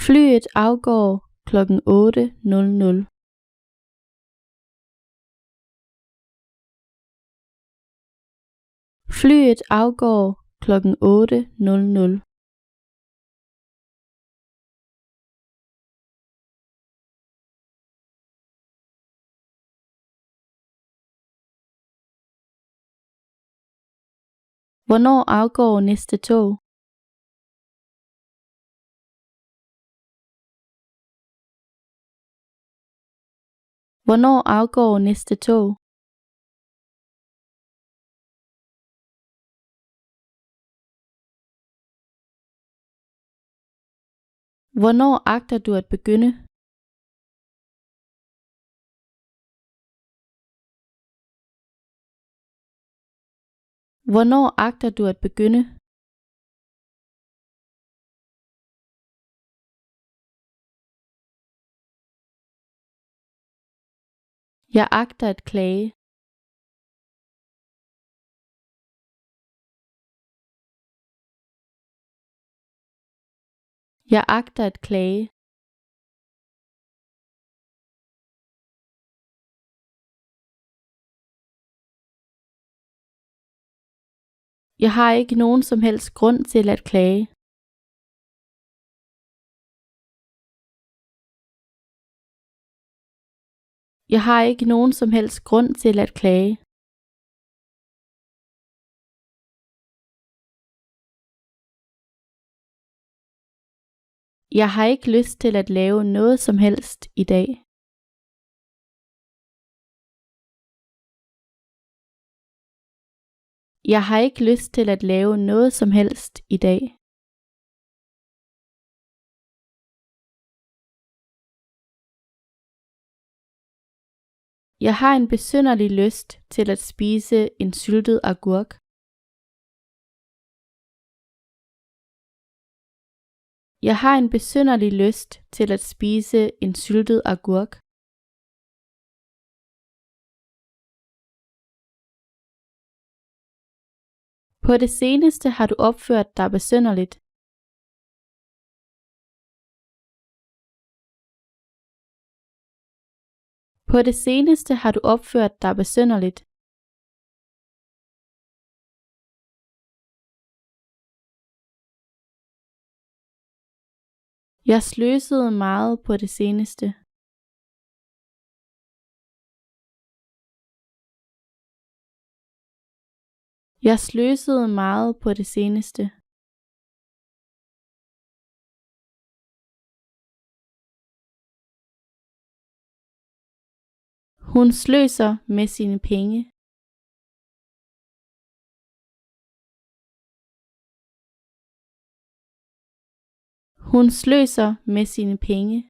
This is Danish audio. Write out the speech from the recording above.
Flyet afgår klokken 8:00. Flyet afgår klokken 8:00. Hvornår afgår næste tog? Hvornår afgår næste tog? Hvornår agter du at begynde? Hvornår agter du at begynde? Jeg agter at klage. Jeg agter at klage. Jeg har ikke nogen som helst grund til at klage. Jeg har ikke nogen som helst grund til at klage. Jeg har ikke lyst til at lave noget som helst i dag. Jeg har ikke lyst til at lave noget som helst i dag. Jeg har en besynderlig lyst til at spise en syltet agurk. Jeg har en besynderlig lyst til at spise en syltet agurk. På det seneste har du opført dig besynderligt. På det seneste har du opført dig besynderligt. Jeg sløsede meget på det seneste. Jeg sløsede meget på det seneste. Hun sløser med sine penge. Hun sløser med sine penge. Hun sløser med sine penge.